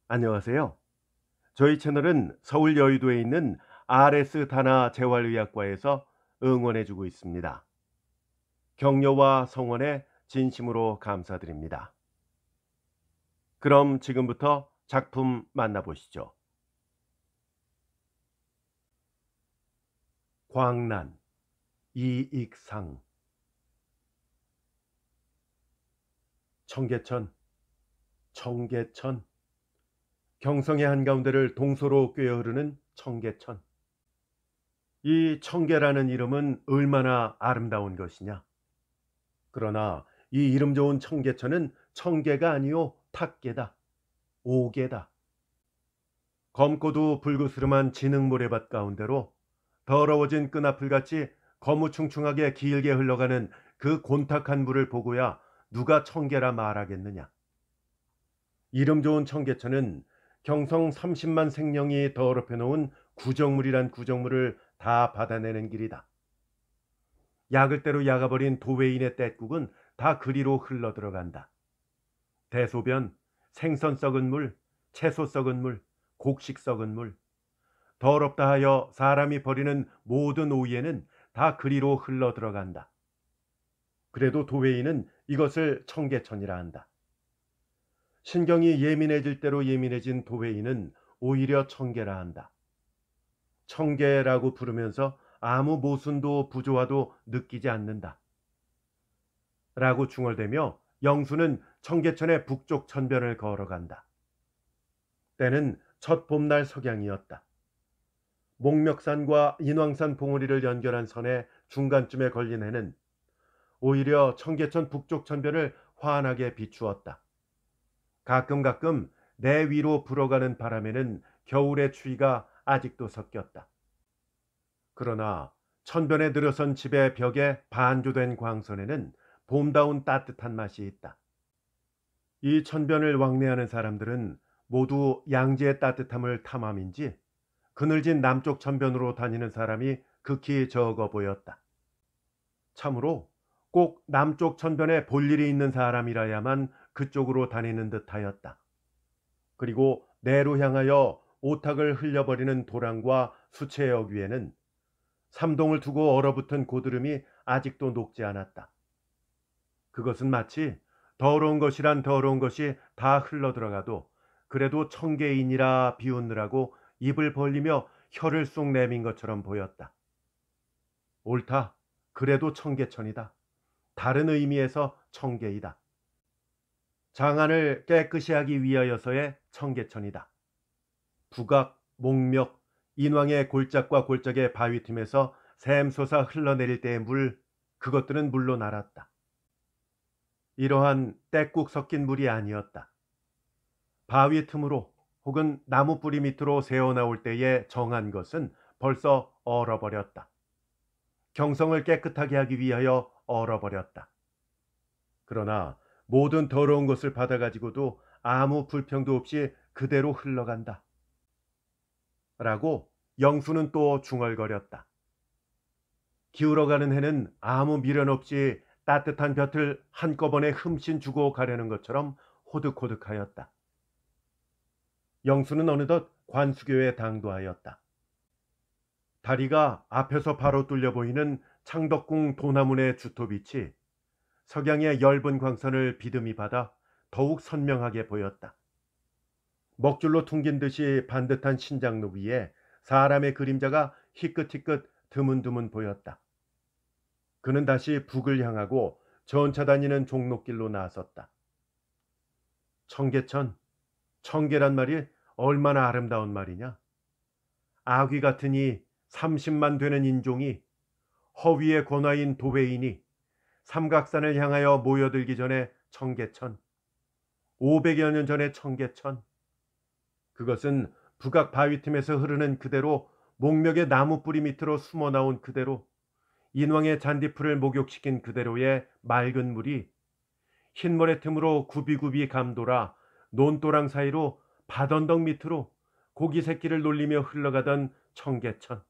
안녕하세요. 저희 채널은 서울 여의도에 있는 RS 다나 재활의학과에서 응원해주고 있습니다. 격려와 성원에 진심으로 감사드립니다. 그럼 지금부터 작품 만나보시죠. 광란, 이익상. 청계천, 청계천. 경성의 한가운데를 동서로 꿰어 흐르는 청계천. 이 청계라는 이름은 얼마나 아름다운 것이냐. 그러나 이 이름 좋은 청계천은 청계가 아니요 탁계다. 오계다. 검고도 불그스름한 진흙 모래밭 가운데로 더러워진 끈앞을같이 거무충충하게 길게 흘러가는 그 곤탁한 물을 보고야 누가 청계라 말하겠느냐. 이름 좋은 청계천은 경성 30만 생명이 더럽혀 놓은 구정물이란 구정물을 다 받아내는 길이다. 약을 대로 약아버린 도회인의 떼국은 다 그리로 흘러 들어간다. 대소변, 생선 썩은 물, 채소 썩은 물, 곡식 썩은 물, 더럽다 하여 사람이 버리는 모든 오이에는 다 그리로 흘러 들어간다. 그래도 도회인은 이것을 청계천이라 한다. 신경이 예민해질 대로 예민해진 도회인은 오히려 청계라 한다. 청계라고 부르면서 아무 모순도 부조화도 느끼지 않는다. 라고 중얼대며 영수는 청계천의 북쪽 천변을 걸어간다. 때는 첫 봄날 석양이었다. 목멱산과 인왕산 봉우리를 연결한 선의 중간쯤에 걸린 해는 오히려 청계천 북쪽 천변을 환하게 비추었다. 가끔 내 위로 불어가는 바람에는 겨울의 추위가 아직도 섞였다. 그러나 천변에 들어선 집의 벽에 반조된 광선에는 봄다운 따뜻한 맛이 있다. 이 천변을 왕래하는 사람들은 모두 양지의 따뜻함을 탐함인지 그늘진 남쪽 천변으로 다니는 사람이 극히 적어 보였다. 참으로 꼭 남쪽 천변에 볼 일이 있는 사람이라야만 그쪽으로 다니는 듯하였다. 그리고 내로 향하여 오탁을 흘려버리는 도랑과 수채역 위에는 삼동을 두고 얼어붙은 고드름이 아직도 녹지 않았다. 그것은 마치 더러운 것이란 더러운 것이 다 흘러들어가도 그래도 청계인이라 비웃느라고 입을 벌리며 혀를 쏙 내민 것처럼 보였다. 옳다. 그래도 청계천이다. 다른 의미에서 청계이다. 장안을 깨끗이 하기 위하여서의 청계천이다. 북악, 목멱, 인왕의 골짜과 골짜기의 바위 틈에서 샘솟아 흘러내릴 때의 물, 그것들은 물로 날았다. 이러한 떼국 섞인 물이 아니었다. 바위 틈으로 혹은 나무 뿌리 밑으로 새어나올 때에 정한 것은 벌써 얼어버렸다. 경성을 깨끗하게 하기 위하여 얼어버렸다. 그러나 모든 더러운 것을 받아가지고도 아무 불평도 없이 그대로 흘러간다. 라고 영수는 또 중얼거렸다. 기울어가는 해는 아무 미련 없이 따뜻한 볕을 한꺼번에 흠씬 주고 가려는 것처럼 호득호득하였다. 영수는 어느덧 관수교에 당도하였다. 다리가 앞에서 바로 뚫려 보이는 창덕궁 도나문의 주토빛이 석양의 엷은 광선을 비듬이 받아 더욱 선명하게 보였다. 먹줄로 퉁긴 듯이 반듯한 신장로 위에 사람의 그림자가 희끗희끗 드문드문 보였다. 그는 다시 북을 향하고 전차 다니는 종로길로 나섰다. 청계천, 청계란 말이 얼마나 아름다운 말이냐. 아귀 같으니 30만 되는 인종이 허위의 권화인 도회인이 삼각산을 향하여 모여들기 전에 청계천, 500여 년 전의 청계천, 그것은 북악 바위 틈에서 흐르는 그대로 목멱의 나무 뿌리 밑으로 숨어 나온 그대로 인왕의 잔디풀을 목욕시킨 그대로의 맑은 물이 흰모래 틈으로 굽이굽이 감돌아 논도랑 사이로 밭언덕 밑으로 고기 새끼를 놀리며 흘러가던 청계천.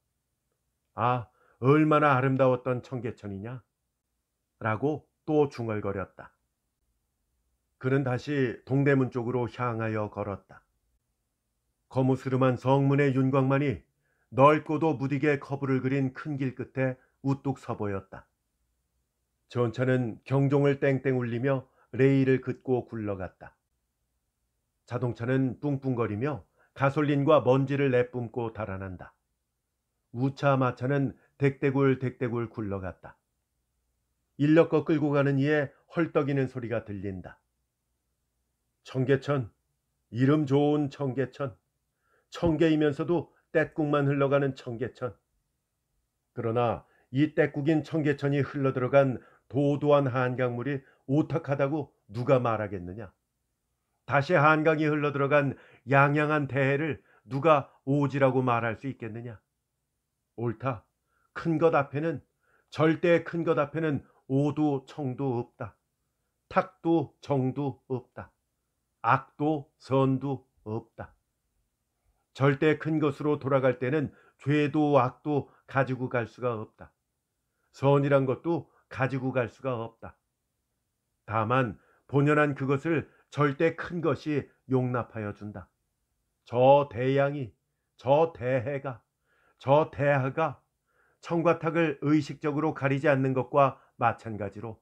아, 얼마나 아름다웠던 청계천이냐? 라고 또 중얼거렸다. 그는 다시 동대문 쪽으로 향하여 걸었다. 거무스름한 성문의 윤곽만이 넓고도 무디게 커브를 그린 큰 길 끝에 우뚝 서 보였다. 전차는 경종을 땡땡 울리며 레일을 긋고 굴러갔다. 자동차는 뿡뿡거리며 가솔린과 먼지를 내뿜고 달아난다. 우차 마차는 댁대굴 굴러갔다. 인력거 끌고 가는 이에 헐떡이는 소리가 들린다. 청계천, 이름 좋은 청계천, 청계이면서도 떼국만 흘러가는 청계천. 그러나 이 떼국인 청계천이 흘러들어간 도도한 한강물이 오탁하다고 누가 말하겠느냐? 다시 한강이 흘러들어간 양양한 대해를 누가 오지라고 말할 수 있겠느냐? 옳다. 큰 것 앞에는, 절대 큰 것 앞에는 오도 청도 없다. 탁도 정도 없다. 악도 선도 없다. 절대 큰 것으로 돌아갈 때는 죄도 악도 가지고 갈 수가 없다. 선이란 것도 가지고 갈 수가 없다. 다만 본연한 그것을 절대 큰 것이 용납하여 준다. 저 대양이, 저 대해가, 저 대하가 청과 탁을 의식적으로 가리지 않는 것과 마찬가지로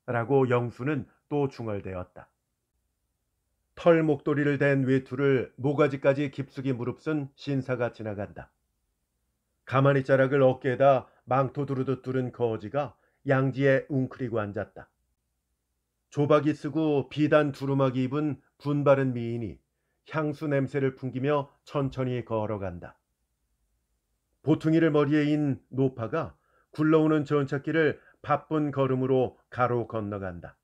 라고 영수는 또 중얼대었다. 털 목도리를 댄 외투를 모가지까지 깊숙이 무릅쓴 신사가 지나간다. 가마니 자락을 어깨에다 망토 두르듯 두른 거지가 양지에 웅크리고 앉았다. 조박이 쓰고 비단 두루마기 입은 분바른 미인이 향수 냄새를 풍기며 천천히 걸어간다. 보퉁이를 머리에 인 노파가 굴러오는 전찻길을 바쁜 걸음으로 가로 건너간다.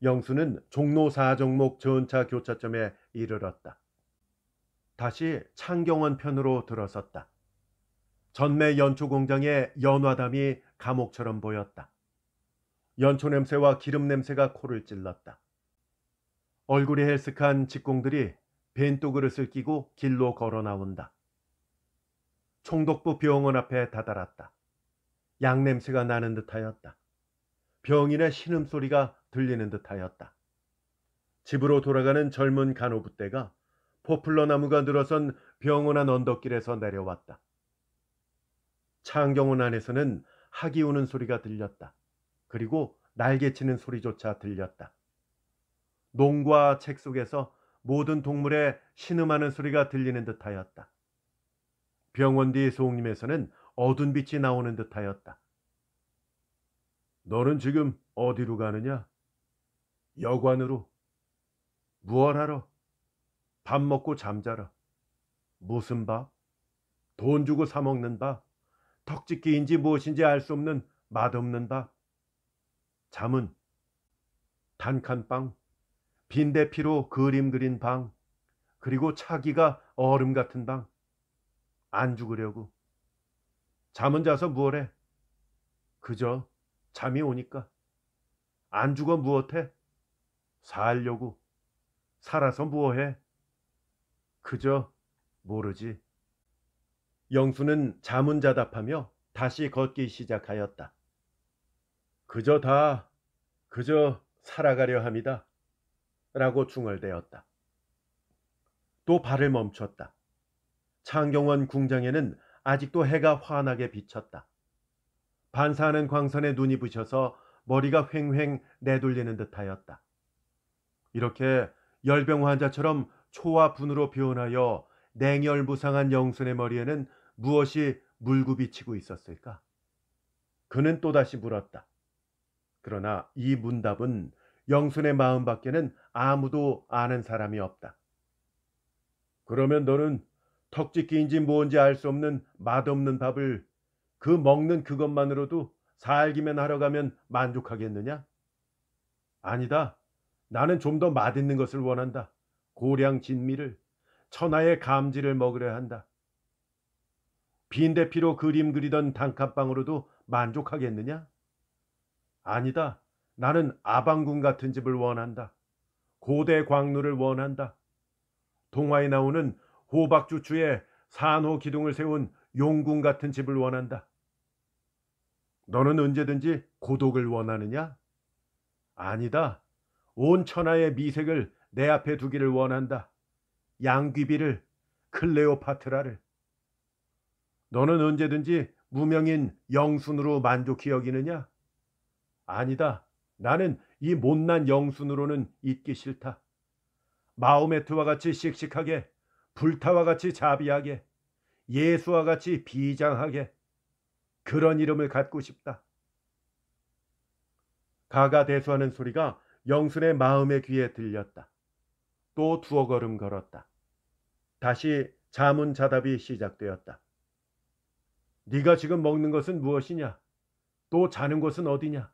영수는 종로 4종목 전차 교차점에 이르렀다. 다시 창경원 편으로 들어섰다. 전매 연초 공장의 연화담이 감옥처럼 보였다. 연초 냄새와 기름 냄새가 코를 찔렀다. 얼굴이 헬쓱한 직공들이 벤또 그릇을 끼고 길로 걸어 나온다. 총독부 병원 앞에 다다랐다. 양 냄새가 나는 듯하였다. 병인의 신음소리가 들리는 듯하였다. 집으로 돌아가는 젊은 간호부대가 포플러 나무가 늘어선 병원 안 언덕길에서 내려왔다. 창경원 안에서는 학이 우는 소리가 들렸다. 그리고 날개치는 소리조차 들렸다. 농과 책 속에서 모든 동물의 신음하는 소리가 들리는 듯하였다. 병원 뒤 소옥림에서는 어두운 빛이 나오는 듯하였다. 너는 지금 어디로 가느냐? 여관으로. 무얼 하러? 밥 먹고 잠자라. 무슨 밥? 돈 주고 사 먹는 밥? 턱짓기인지 무엇인지 알 수 없는 맛없는 밥? 잠은? 단칸방? 빈대피로 그림 그린 방? 그리고 차기가 얼음 같은 방? 안 죽으려고. 잠은 자서 무엇해? 그저 잠이 오니까. 안 죽어 무엇해? 살려고. 살아서 무엇해? 그저 모르지. 영수는 자문자답하며 다시 걷기 시작하였다. 그저 살아가려 합니다. 라고 중얼대었다. 또 발을 멈췄다. 창경원 궁장에는 아직도 해가 환하게 비쳤다. 반사하는 광선에 눈이 부셔서 머리가 휑휑 내돌리는 듯하였다. 이렇게 열병 환자처럼 초와 분으로 변하여 냉혈무상한 영순의 머리에는 무엇이 물고 비치고 있었을까? 그는 또다시 물었다. 그러나 이 문답은 영순의 마음 밖에는 아무도 아는 사람이 없다. 그러면 너는 턱짓기인지 뭔지 알 수 없는 맛없는 밥을 그 먹는 그것만으로도 살기만 하러 가면 만족하겠느냐? 아니다. 나는 좀 더 맛있는 것을 원한다. 고량 진미를, 천하의 감지를 먹으려 한다. 빈대피로 그림 그리던 단칸방으로도 만족하겠느냐? 아니다. 나는 아방궁 같은 집을 원한다. 고대 광루를 원한다. 동화에 나오는 호박주추에 산호 기둥을 세운 용궁 같은 집을 원한다. 너는 언제든지 고독을 원하느냐? 아니다. 온 천하의 미색을 내 앞에 두기를 원한다. 양귀비를, 클레오파트라를. 너는 언제든지 무명인 영순으로 만족히 여기느냐? 아니다. 나는 이 못난 영순으로는 있기 싫다. 마호메트와 같이 씩씩하게, 불타와 같이 자비하게, 예수와 같이 비장하게, 그런 이름을 갖고 싶다. 가가대수하는 소리가 영순의 마음의 귀에 들렸다. 또 두어 걸음 걸었다. 다시 자문자답이 시작되었다. 네가 지금 먹는 것은 무엇이냐? 또 자는 곳은 어디냐?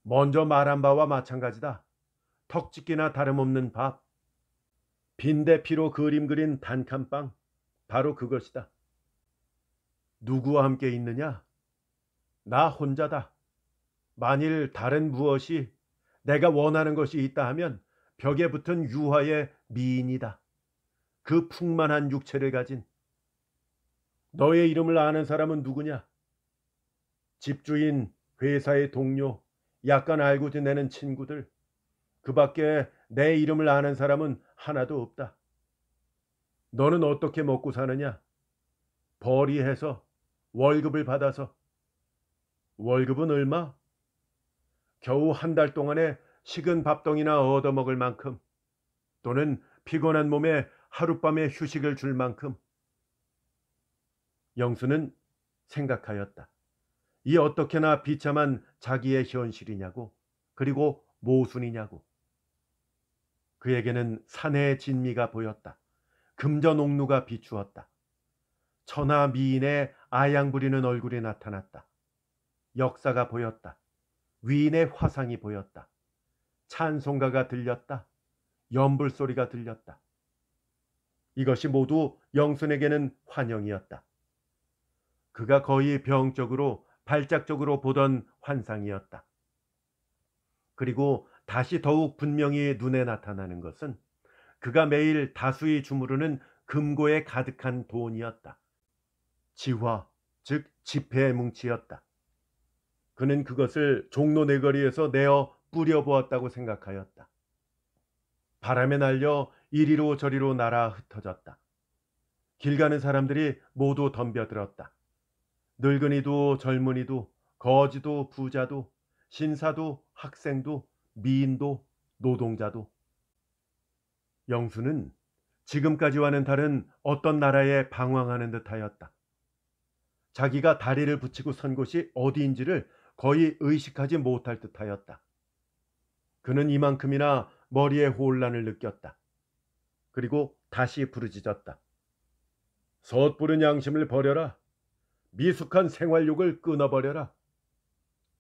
먼저 말한 바와 마찬가지다. 턱짓기나 다름없는 밥, 빈대피로 그림 그린 단칸방, 바로 그것이다. 누구와 함께 있느냐? 나 혼자다. 만일 다른 무엇이 내가 원하는 것이 있다 하면 벽에 붙은 유화의 미인이다. 그 풍만한 육체를 가진. 너의 이름을 아는 사람은 누구냐? 집주인, 회사의 동료, 약간 알고 지내는 친구들. 그 밖에 내 이름을 아는 사람은 하나도 없다. 너는 어떻게 먹고 사느냐? 벌이해서, 월급을 받아서. 월급은 얼마? 겨우 한 달 동안에 식은 밥덩이나 얻어먹을 만큼, 또는 피곤한 몸에 하룻밤의 휴식을 줄 만큼. 영수는 생각하였다. 이 어떻게나 비참한 자기의 현실이냐고, 그리고 모순이냐고. 그에게는 사내의 진미가 보였다. 금전옥루가 비추었다. 천하 미인의 아양 부리는 얼굴이 나타났다. 역사가 보였다. 위인의 화상이 보였다. 찬송가가 들렸다. 연불소리가 들렸다. 이것이 모두 영순에게는 환영이었다. 그가 거의 병적으로 발작적으로 보던 환상이었다. 그리고 다시 더욱 분명히 눈에 나타나는 것은 그가 매일 다수히 주무르는 금고에 가득한 돈이었다. 지화, 즉 지폐의 뭉치였다. 그는 그것을 종로 내거리에서 내어 뿌려보았다고 생각하였다. 바람에 날려 이리로 저리로 날아 흩어졌다. 길 가는 사람들이 모두 덤벼들었다. 늙은이도 젊은이도 거지도 부자도 신사도 학생도 미인도 노동자도. 영수는 지금까지와는 다른 어떤 나라에 방황하는 듯하였다. 자기가 다리를 붙이고 선 곳이 어디인지를 거의 의식하지 못할 듯하였다. 그는 이만큼이나 머리에 혼란을 느꼈다. 그리고 다시 부르짖었다. 섣부른 양심을 버려라. 미숙한 생활욕을 끊어버려라.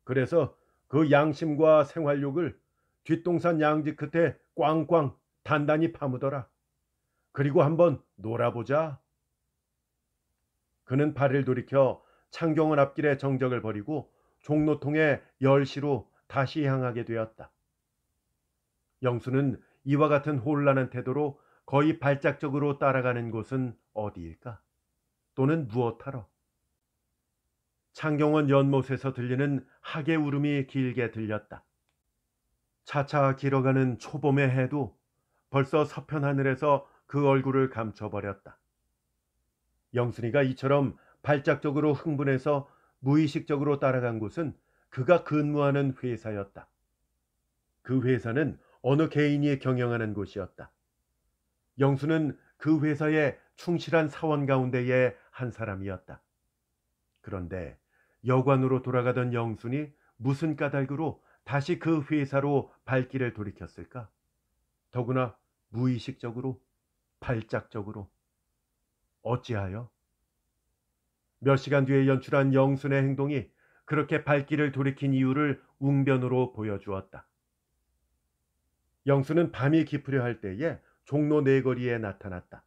그래서 그 양심과 생활욕을 뒷동산 양지 끝에 꽝꽝 단단히 파묻어라. 그리고 한번 놀아보자. 그는 발을 돌이켜 창경원 앞길의 정적을 버리고 종로통의 10시로 다시 향하게 되었다. 영수는 이와 같은 혼란한 태도로 거의 발작적으로 따라가는 곳은 어디일까? 또는 무엇하러? 창경원 연못에서 들리는 하계 울음이 길게 들렸다. 차차 길어가는 초봄의 해도 벌써 서편 하늘에서 그 얼굴을 감춰버렸다. 영순이가 이처럼 발작적으로 흥분해서 무의식적으로 따라간 곳은 그가 근무하는 회사였다. 그 회사는 어느 개인이 경영하는 곳이었다. 영수는 그 회사의 충실한 사원 가운데의 한 사람이었다. 그런데 여관으로 돌아가던 영순이 무슨 까닭으로 다시 그 회사로 발길을 돌이켰을까? 더구나 무의식적으로, 발작적으로. 어찌하여? 몇 시간 뒤에 연출한 영순의 행동이 그렇게 발길을 돌이킨 이유를 웅변으로 보여주었다. 영순은 밤이 깊으려 할 때에 종로 내거리에 나타났다.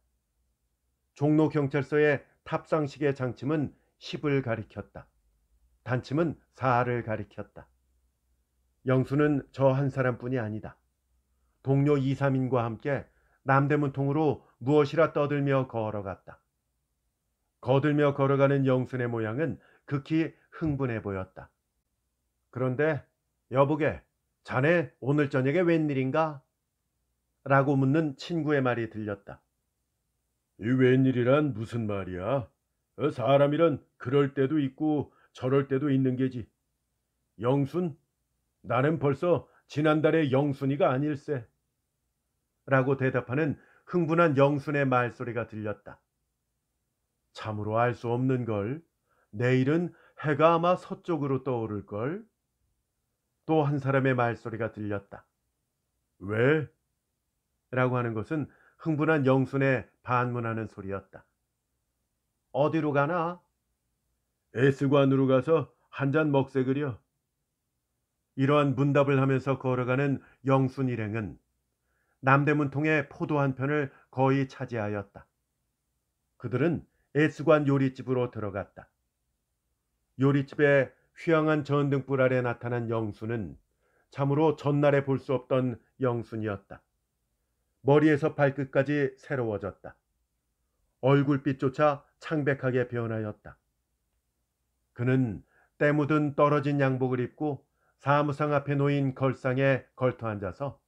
종로 경찰서의 탑상식의 장침은 10을 가리켰다. 단침은 4를 가리켰다. 영수는 저 한 사람뿐이 아니다. 동료 2, 3인과 함께 남대문 통으로 무엇이라 떠들며 걸어갔다. 거들며 걸어가는 영순의 모양은 극히 흥분해 보였다. 그런데 여보게, 자네 오늘 저녁에 웬일인가? 라고 묻는 친구의 말이 들렸다. 이 웬일이란 무슨 말이야? 사람이란 그럴 때도 있고 저럴 때도 있는 게지. 영순? 나는 벌써 지난달에 영순이가 아닐세. 라고 대답하는 흥분한 영순의 말소리가 들렸다. 참으로 알 수 없는 걸. 내일은 해가 아마 서쪽으로 떠오를 걸. 또 한 사람의 말소리가 들렸다. 왜? 라고 하는 것은 흥분한 영순의 반문하는 소리였다. 어디로 가나? S관으로 가서 한 잔 먹세 그려. 이러한 문답을 하면서 걸어가는 영순 일행은 남대문 통의 포도 한 편을 거의 차지하였다. 그들은 S관 요리집으로 들어갔다. 요리집의 휘황한 전등불 아래 나타난 영순은 참으로 전날에 볼 수 없던 영순이었다. 머리에서 발끝까지 새로워졌다. 얼굴빛조차 창백하게 변하였다. 그는 때 묻은 떨어진 양복을 입고 사무상 앞에 놓인 걸상에 걸터 앉아서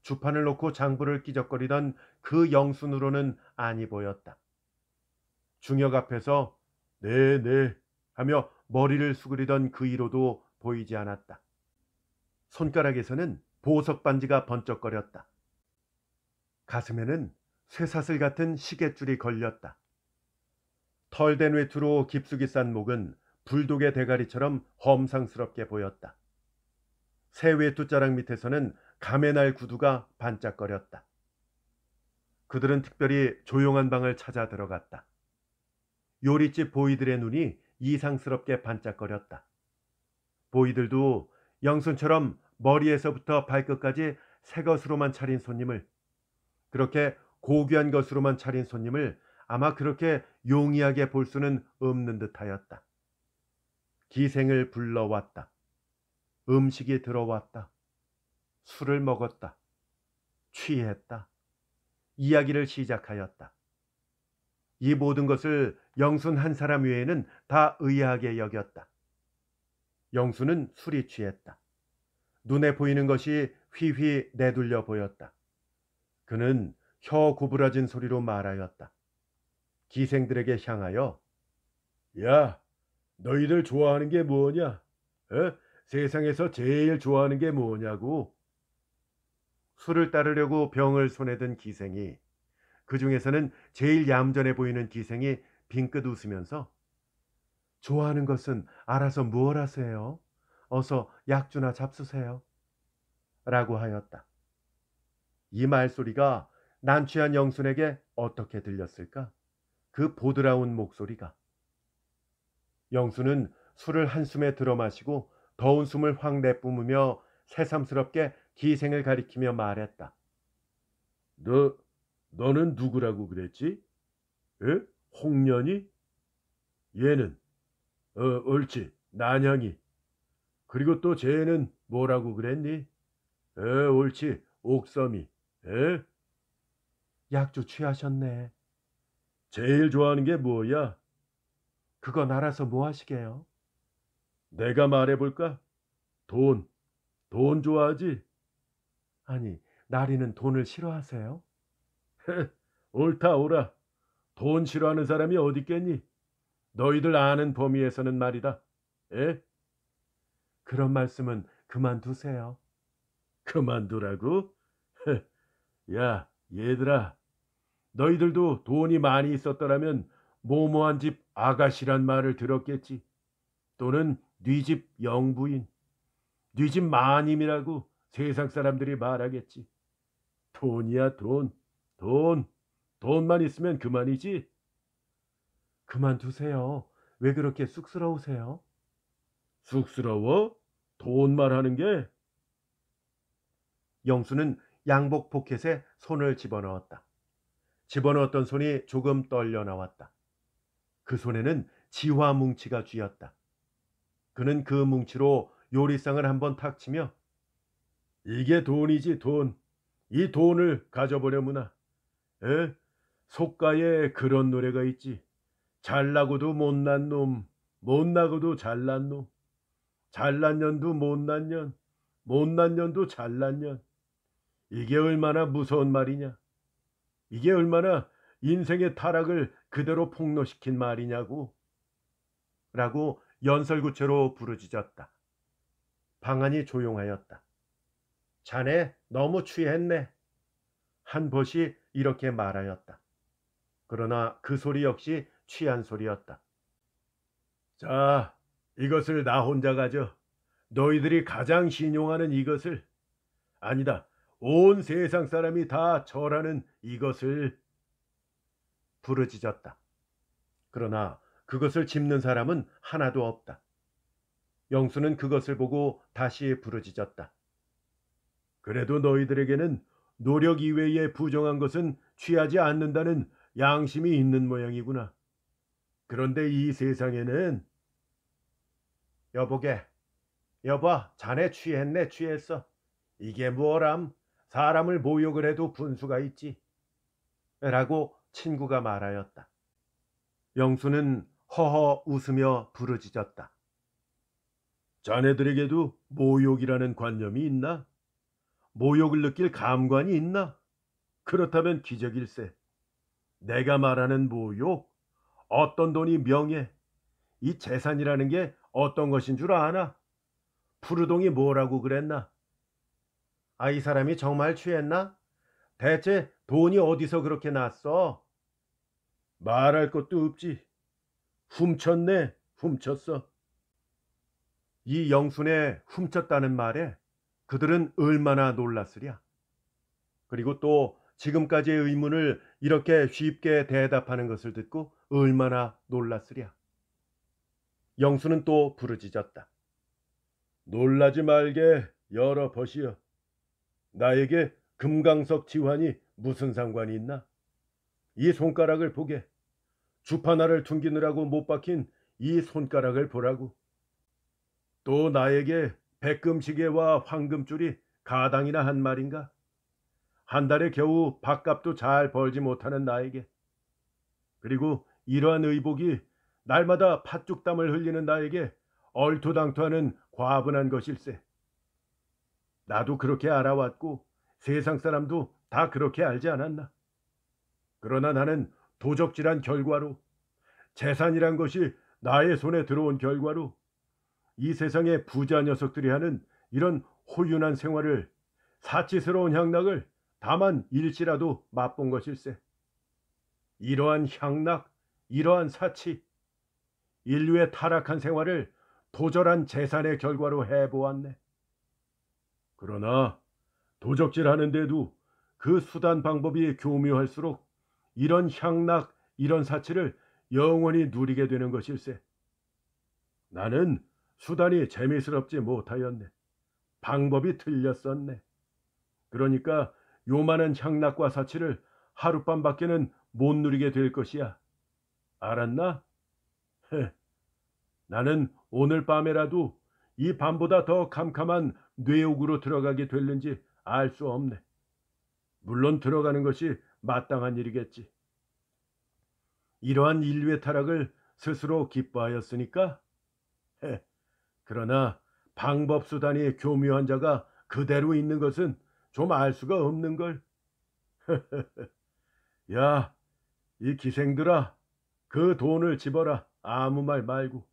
주판을 놓고 장부를 끼적거리던 그 영순으로는 아니 보였다. 중역 앞에서 네, 네 하며 머리를 수그리던 그 이로도 보이지 않았다. 손가락에서는 보석 반지가 번쩍거렸다. 가슴에는 쇠사슬 같은 시계줄이 걸렸다. 털된 외투로 깊숙이 싼 목은 불독의 대가리처럼 험상스럽게 보였다. 새 외투자락 밑에서는 감의 날 구두가 반짝거렸다. 그들은 특별히 조용한 방을 찾아 들어갔다. 요리집 보이들의 눈이 이상스럽게 반짝거렸다. 보이들도 영순처럼 머리에서부터 발끝까지 새 것으로만 차린 손님을, 그렇게 고귀한 것으로만 차린 손님을 아마 그렇게 용이하게 볼 수는 없는 듯하였다. 기생을 불러왔다. 음식이 들어왔다. 술을 먹었다. 취했다. 이야기를 시작하였다. 이 모든 것을 영순 한 사람 외에는 다 의아하게 여겼다. 영순은 술이 취했다. 눈에 보이는 것이 휘휘 내둘려 보였다. 그는 혀 구부러진 소리로 말하였다. 기생들에게 향하여 야, 너희들 좋아하는 게 뭐냐? 세상에서 제일 좋아하는 게 뭐냐고? 술을 따르려고 병을 손에 든 기생이, 그 중에서는 제일 얌전해 보이는 기생이 빙긋 웃으면서 좋아하는 것은 알아서 무얼 하세요? 어서 약주나 잡수세요. 라고 하였다. 이 말소리가 난취한 영순에게 어떻게 들렸을까? 그 보드라운 목소리가. 영순은 술을 한숨에 들어 마시고 더운 숨을 확 내뿜으며 새삼스럽게 기생을 가리키며 말했다. 너, 너는 누구라고 그랬지? 에? 홍련이? 얘는, 옳지, 난향이. 그리고 또 쟤는 뭐라고 그랬니? 옳지, 옥섬이. 에? 약주 취하셨네. 제일 좋아하는 게 뭐야? 그건 알아서 뭐 하시게요? 내가 말해볼까? 돈, 돈 좋아하지? 아니, 나리는 돈을 싫어하세요? 옳다, 옳아. 돈 싫어하는 사람이 어디 있겠니? 너희들 아는 범위에서는 말이다. 에? 그런 말씀은 그만두세요. 그만두라고? 야, 얘들아. 너희들도 돈이 많이 있었더라면 모모한 집 아가씨란 말을 들었겠지. 또는 네 집 영부인, 네 집 마님이라고 세상 사람들이 말하겠지. 돈이야 돈, 돈, 돈만 있으면 그만이지. 그만두세요. 왜 그렇게 쑥스러우세요? 쑥스러워? 돈만 하는 게? 영수는 양복 포켓에 손을 집어넣었다. 집어넣었던 손이 조금 떨려 나왔다. 그 손에는 지화 뭉치가 쥐었다. 그는 그 뭉치로 요리상을 한번 탁 치며 이게 돈이지 돈. 이 돈을 가져보려무나. 에? 속가에 그런 노래가 있지. 잘나고도 못난 놈, 못나고도 잘난 놈. 잘난 년도 못난 년, 못난 년도 잘난 년. 이게 얼마나 무서운 말이냐? 이게 얼마나 인생의 타락을 그대로 폭로시킨 말이냐고. 라고 연설구체로 부르짖었다. 방안이 조용하였다. 자네 너무 취했네. 한 벗이 이렇게 말하였다. 그러나 그 소리 역시 취한 소리였다. 자, 이것을 나 혼자 가져. 너희들이 가장 신용하는 이것을, 아니다, 온 세상 사람이 다 절하는 이것을. 부르짖었다. 그러나 그것을 짚는 사람은 하나도 없다. 영수는 그것을 보고 다시 부르짖었다. 그래도 너희들에게는 노력 이외에 부정한 것은 취하지 않는다는 양심이 있는 모양이구나. 그런데 이 세상에는 여보게, 여보, 자네 취했네, 취했어. 이게 뭐람? 사람을 모욕을 해도 분수가 있지. 라고 친구가 말하였다. 영수는 허허 웃으며 부르짖었다. 자네들에게도 모욕이라는 관념이 있나? 모욕을 느낄 감관이 있나? 그렇다면 기적일세. 내가 말하는 모욕, 어떤 돈이 명예, 이 재산이라는 게 어떤 것인 줄 아나? 푸르동이 뭐라고 그랬나? 아, 이 사람이 정말 취했나? 대체 돈이 어디서 그렇게 났어? 말할 것도 없지. 훔쳤네, 훔쳤어. 이 영순의 훔쳤다는 말에 그들은 얼마나 놀랐으랴. 그리고 또 지금까지의 의문을 이렇게 쉽게 대답하는 것을 듣고 얼마나 놀랐으랴. 영수는 또 부르짖었다. 놀라지 말게 열어 보시오. 나에게 금강석 지환이 무슨 상관이 있나? 이 손가락을 보게. 주파나를 퉁기느라고 못 박힌 이 손가락을 보라고. 또 나에게 백금시계와 황금줄이 가당이나 한 말인가? 한 달에 겨우 밥값도 잘 벌지 못하는 나에게. 그리고 이러한 의복이 날마다 팥죽땀을 흘리는 나에게 얼토당토하는 과분한 것일세. 나도 그렇게 알아왔고 세상 사람도 다 그렇게 알지 않았나? 그러나 나는 도적질한 결과로, 재산이란 것이 나의 손에 들어온 결과로 이 세상의 부자 녀석들이 하는 이런 호윤한 생활을, 사치스러운 향락을 다만 일시라도 맛본 것일세. 이러한 향락, 이러한 사치, 인류의 타락한 생활을 도절한 재산의 결과로 해보았네. 그러나 도적질하는데도 그 수단 방법이 교묘할수록 이런 향락, 이런 사치를 영원히 누리게 되는 것일세. 나는 수단이 재미스럽지 못하였네. 방법이 틀렸었네. 그러니까 요만한 향락과 사치를 하룻밤밖에는 못 누리게 될 것이야. 알았나? 나는 오늘 밤에라도 이 밤보다 더 캄캄한 뇌옥으로 들어가게 될는지 알 수 없네. 물론 들어가는 것이 마땅한 일이겠지. 이러한 인류의 타락을 스스로 기뻐하였으니까. 그러나 방법 수단이 교묘한 자가 그대로 있는 것은 좀 알 수가 없는 걸. 야, 이 기생들아, 그 돈을 집어라. 아무 말 말고.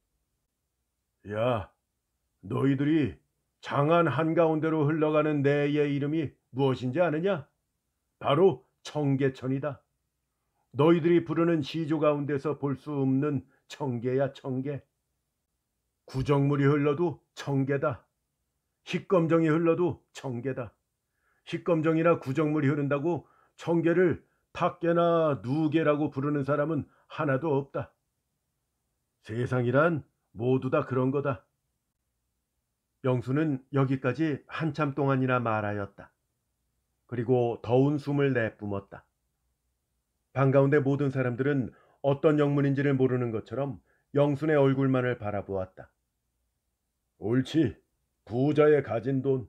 야, 너희들이 장안 한가운데로 흘러가는 내의 이름이 무엇인지 아느냐? 바로 청계천이다. 너희들이 부르는 시조 가운데서 볼 수 없는 청계야, 청계. 구정물이 흘러도 청계다. 흰검정이 흘러도 청계다. 흰검정이나 구정물이 흐른다고 청계를 탁계나 누계라고 부르는 사람은 하나도 없다. 세상이란 모두 다 그런 거다. 영수는 여기까지 한참 동안이나 말하였다. 그리고 더운 숨을 내뿜었다. 방 가운데 모든 사람들은 어떤 영문인지를 모르는 것처럼 영순의 얼굴만을 바라보았다. 옳지. 부자의 가진 돈.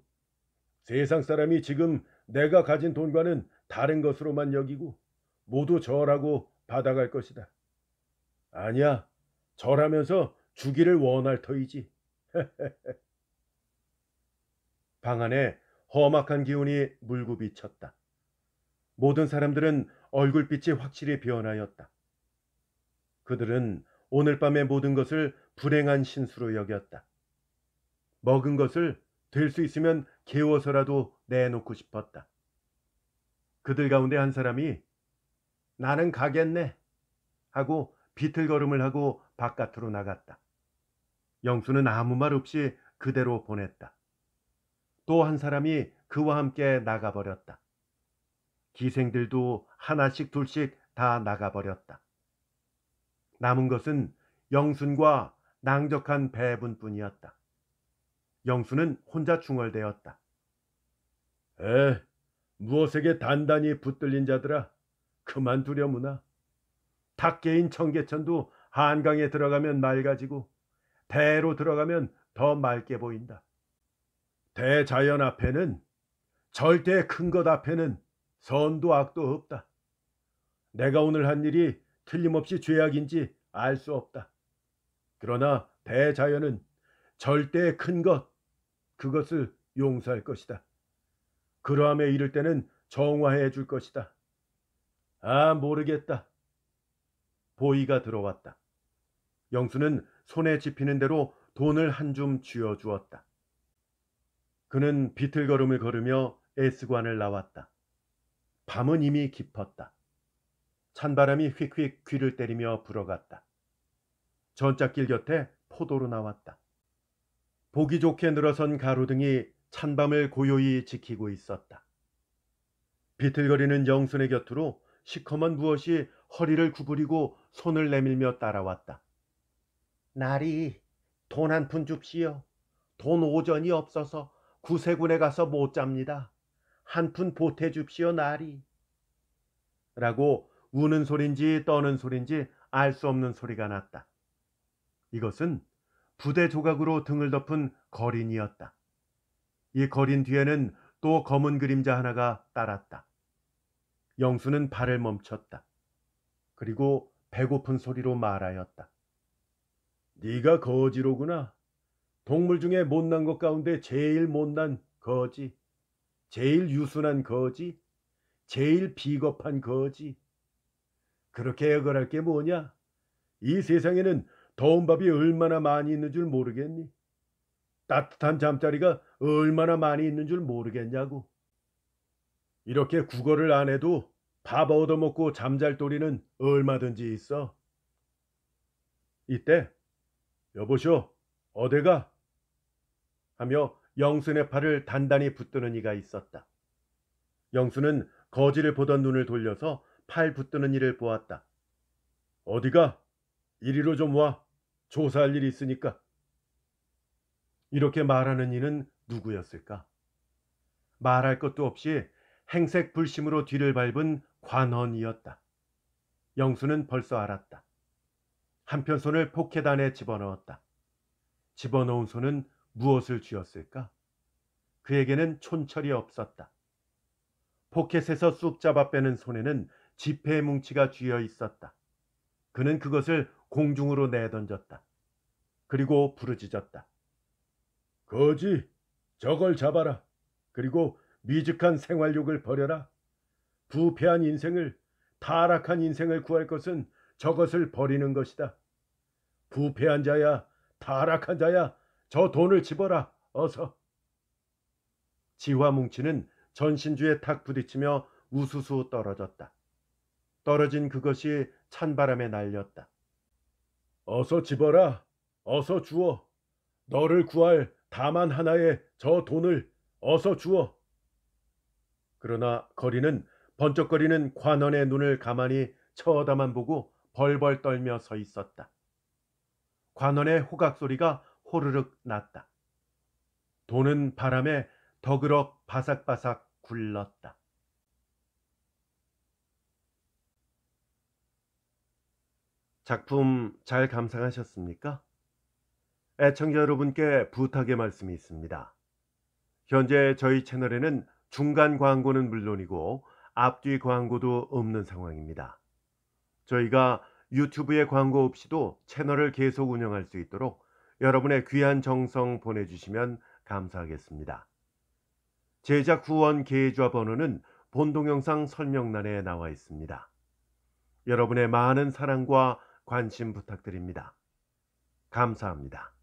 세상 사람이 지금 내가 가진 돈과는 다른 것으로만 여기고 모두 절하고 받아갈 것이다. 아니야. 절하면서 주기를 원할 터이지. 방 안에 험악한 기운이 물고 비쳤다. 모든 사람들은 얼굴빛이 확실히 변하였다. 그들은 오늘 밤의 모든 것을 불행한 신수로 여겼다. 먹은 것을 될 수 있으면 개워서라도 내놓고 싶었다. 그들 가운데 한 사람이 나는 가겠네 하고 비틀걸음을 하고 바깥으로 나갔다. 영수는 아무 말 없이 그대로 보냈다. 또 한 사람이 그와 함께 나가버렸다. 기생들도 하나씩 둘씩 다 나가버렸다. 남은 것은 영순과 낭적한 배분뿐이었다. 영수는 혼자 중얼대었다. 무엇에게 단단히 붙들린 자들아, 그만 두려무나. 탁계인 청계천도 한강에 들어가면 맑아지고 대로 들어가면 더 맑게 보인다. 대자연 앞에는, 절대 큰 것 앞에는 선도 악도 없다. 내가 오늘 한 일이 틀림없이 죄악인지 알 수 없다. 그러나 대자연은 절대 큰 것, 그것을 용서할 것이다. 그러함에 이를 때는 정화해 줄 것이다. 아, 모르겠다. 보이가 들어왔다. 영수는 손에 집히는 대로 돈을 한 줌 쥐어 주었다. 그는 비틀걸음을 걸으며 S관을 나왔다. 밤은 이미 깊었다. 찬바람이 휙휙 귀를 때리며 불어갔다. 전짝길 곁에 포도로 나왔다. 보기 좋게 늘어선 가로등이 찬밤을 고요히 지키고 있었다. 비틀거리는 영순의 곁으로 시커먼 무엇이 허리를 구부리고 손을 내밀며 따라왔다. 나리, 돈 한 푼 줍시오. 돈 오전이 없어서 구세군에 가서 못 잡니다. 한 푼 보태 줍시오, 나리. 라고 우는 소린지 떠는 소린지 알 수 없는 소리가 났다. 이것은 부대 조각으로 등을 덮은 거린이었다. 이 거린 뒤에는 또 검은 그림자 하나가 따랐다. 영수는 발을 멈췄다. 그리고 배고픈 소리로 말하였다. 네가 거지로구나. 동물 중에 못난 것 가운데 제일 못난 거지. 제일 유순한 거지. 제일 비겁한 거지. 그렇게 억울할 게 뭐냐? 이 세상에는 더운 밥이 얼마나 많이 있는 줄 모르겠니? 따뜻한 잠자리가 얼마나 많이 있는 줄 모르겠냐고. 이렇게 국어를 안 해도 밥 얻어먹고 잠잘 도리는 얼마든지 있어. 이때 여보쇼, 어디가? 하며 영순의 팔을 단단히 붙드는 이가 있었다. 영순은 거지를 보던 눈을 돌려서 팔 붙드는 이를 보았다. 어디가? 이리로 좀 와. 조사할 일이 있으니까. 이렇게 말하는 이는 누구였을까? 말할 것도 없이 행색 불심으로 뒤를 밟은 관원이었다. 영수는 벌써 알았다. 한편 손을 포켓 안에 집어넣었다. 집어넣은 손은 무엇을 쥐었을까? 그에게는 촌철이 없었다. 포켓에서 쑥 잡아 빼는 손에는 지폐 뭉치가 쥐어 있었다. 그는 그것을 공중으로 내던졌다. 그리고 부르짖었다. 거지, 저걸 잡아라. 그리고 미숙한 생활욕을 버려라. 부패한 인생을, 타락한 인생을 구할 것은 저것을 버리는 것이다. 부패한 자야, 타락한 자야, 저 돈을 집어라, 어서. 지화 뭉치는 전신주에 탁 부딪히며 우수수 떨어졌다. 떨어진 그것이 찬바람에 날렸다. 어서 집어라, 어서 주어. 너를 구할 다만 하나의 저 돈을 어서 주어. 그러나 거리는 번쩍거리는 관원의 눈을 가만히 쳐다만 보고 벌벌 떨며 서 있었다. 관원의 호각 소리가 호르륵 났다. 돈은 바람에 더그럭 바삭바삭 굴렀다. 작품 잘 감상하셨습니까? 애청자 여러분께 부탁의 말씀이 있습니다. 현재 저희 채널에는 중간 광고는 물론이고 앞뒤 광고도 없는 상황입니다. 저희가 유튜브에 광고 없이도 채널을 계속 운영할 수 있도록 여러분의 귀한 정성 보내주시면 감사하겠습니다. 제작 후원 계좌 번호는 본 동영상 설명란에 나와 있습니다. 여러분의 많은 사랑과 관심 부탁드립니다. 감사합니다.